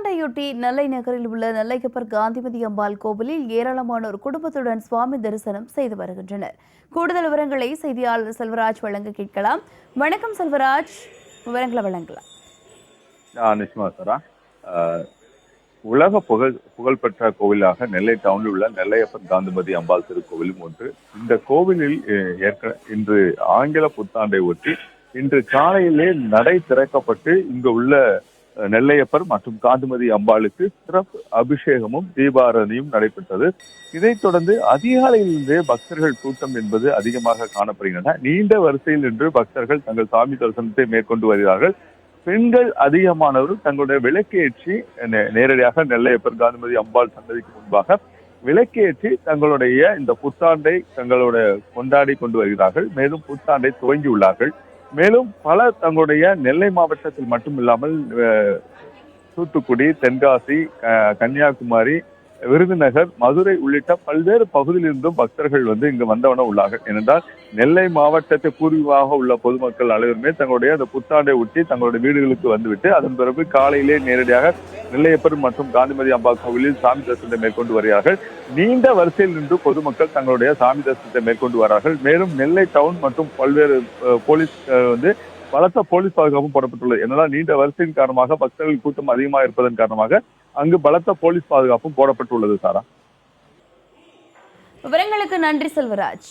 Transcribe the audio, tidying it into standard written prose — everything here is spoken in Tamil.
புத்தாண்டையொட்டி நெல்லை நகரில் உள்ள நெல்லையப்பர் காந்திமதி அம்பாள் கோவிலில் ஏராளமானோர் குடும்பத்துடன் சுவாமி தரிசனம் செய்து வருகின்றனர். கூடுதல் விவரங்களை செய்தியாளர் செல்வராஜ் வழங்க கேட்கலாம். வணக்கம் செல்வராஜ், விவரங்களை வழங்கலாம். நிச்சயமா உலக புகழ்பெற்ற கோவிலாக நெல்லை டவுனில் உள்ள நெல்லையப்பர் காந்திமதி அம்பாள் திருக்கோவிலும் ஒன்று. இந்த கோவிலில் இன்று ஆங்கில புத்தாண்டை ஒட்டி இன்று காலையிலே நடை திறக்கப்பட்டு இங்கு உள்ள நெல்லையப்பர் மற்றும் காந்திமதி அம்பாளுக்கு சிறப்பு அபிஷேகமும் தீபாரதனையும் நடைபெற்றது. இதைத் தொடர்ந்து அதிகாலையிலிருந்தே பக்தர்கள் கூட்டம் என்பது அதிகமாக காணப்படுகின்றன. நீண்ட வரிசையில் நின்று பக்தர்கள் தங்கள் சாமி தரிசனத்தை மேற்கொண்டு வருகிறார்கள். பெண்கள் அதிகமானவர்கள் தங்களுடைய விளக்கேற்றி நேரடியாக நெல்லையப்பர் காந்திமதி அம்பாள் சன்னதிக்கு முன்பாக விளக்கேற்றி தங்களுடைய இந்த புத்தாண்டை கொண்டாடி கொண்டு வருகிறார்கள். மேலும் புத்தாண்டை துவங்கியுள்ளார்கள். மேலும் பலர் தங்களுடைய நெல்லை மாவட்டத்தில் மட்டும் இல்லாமல் தூத்துக்குடி, தென்காசி, கன்னியாகுமரி, விருதுநகர், மதுரை உள்ளிட்ட பல்வேறு பகுதியிலிருந்தும் பக்தர்கள் இங்கு வந்தவன உள்ளார்கள். ஏனென்றால் நெல்லை மாவட்டத்தை பூர்வீகமாக உள்ள பொதுமக்கள் அனைவருமே தங்களுடைய அந்த புத்தாண்டை ஒட்டி தங்களுடைய வீடுகளுக்கு வந்துவிட்டு அதன் பிறகு காலையிலே நேரடியாக நெல்லையப்பர் மற்றும் காந்திமதி அம்பாள் கோவிலில் சாமி தரிசனத்தை மேற்கொண்டு வருகிறார்கள். நீண்ட வரிசையில் நின்று பொதுமக்கள் தங்களுடைய சாமி தரிசனத்தை மேற்கொண்டு வரார்கள். மேலும் நெல்லை டவுன் மற்றும் பல்வேறு போலீஸ் பலத்த போலீஸ் பாதுகாப்பும் போடப்பட்டுள்ளது. என்னன்னா நீண்ட வரிசையின் காரணமாக பக்தர்கள் கூட்டம் அதிகமாக இருப்பதன் காரணமாக அங்கு பலத்த போலீஸ் பாதுகாப்பும் போடப்பட்டுள்ளது. விவரங்களுக்கு நன்றி செல்வராஜ்.